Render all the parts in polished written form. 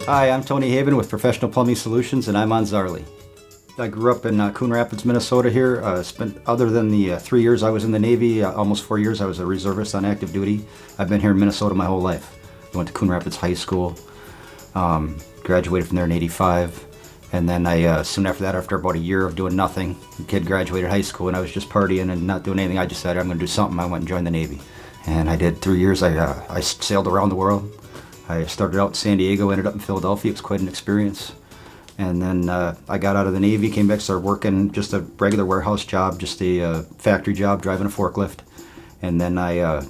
Hi, I'm Tony Haben with Professional Plumbing Solutions, and I'm on Zaarly. I grew up in Coon Rapids, Minnesota here. Other than the 3 years I was in the Navy, almost 4 years I was a reservist on active duty. I've been here in Minnesota my whole life. I went to Coon Rapids High School, graduated from there in '85, and then soon after that, after about a year of doing nothing, the kid graduated high school and I was just partying and not doing anything. I decided I'm going to do something. I went and joined the Navy. And I did 3 years. I sailed around the world. I started out in San Diego, ended up in Philadelphia. It was quite an experience. And then I got out of the Navy, came back, started working just a regular warehouse job, just a factory job, driving a forklift. And then I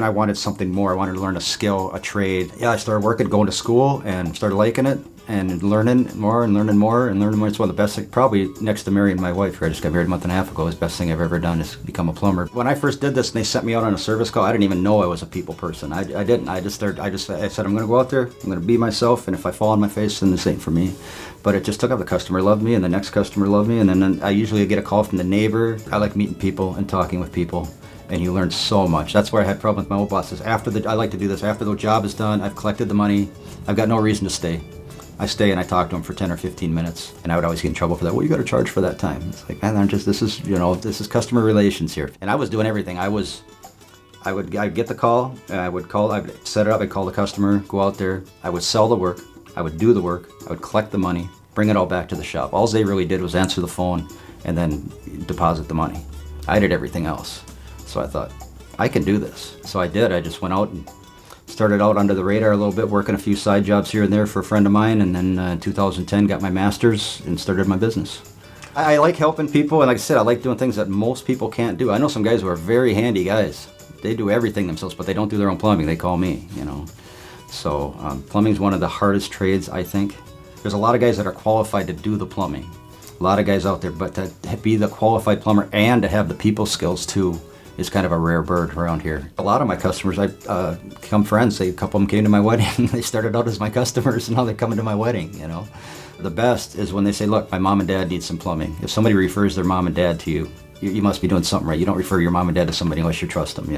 wanted something more. I wanted to learn a skill, a trade. Yeah, I started working, going to school, and started liking it, and learning more and learning more and learning more. It's one of the best things, probably next to marrying my wife, who I just got married a month and a half ago. It's the best thing I've ever done is become a plumber. When I first did this and they sent me out on a service call, I didn't even know I was a people person. I didn't. I said, I'm going to go out there, I'm going to be myself, and if I fall on my face, then this ain't for me. But it just took up. The customer loved me, and the next customer loved me, and then I usually get a call from the neighbor. I like meeting people and talking with people. And you learn so much. That's where I had problems with my old bosses. I like to do this after the job is done. I've collected the money. I've got no reason to stay. I stay and I talk to them for 10 or 15 minutes, and I would always get in trouble for that. Well, you got to charge for that time. It's like, man, this is customer relations here. And I was doing everything. I'd get the call, I'd set it up, I'd call the customer, go out there, I would sell the work, I would do the work, I would collect the money, bring it all back to the shop. All they really did was answer the phone and then deposit the money. I did everything else. So I thought, I can do this. So I did. I just went out and started out under the radar a little bit, working a few side jobs here and there for a friend of mine, and then in 2010 got my master's and started my business. I like helping people, and like I said, I like doing things that most people can't do. I know some guys who are very handy guys. They do everything themselves, but they don't do their own plumbing. They call me, So plumbing is one of the hardest trades, I think. There's a lot of guys that are qualified to do the plumbing. A lot of guys out there, but to be the qualified plumber and to have the people skills too is kind of a rare bird around here. A lot of my customers, I become friends. A couple of them came to my wedding. They started out as my customers, and now they're coming to my wedding, The best is when they say, look, my mom and dad need some plumbing. If somebody refers their mom and dad to you, you must be doing something right. You don't refer your mom and dad to somebody unless you trust them,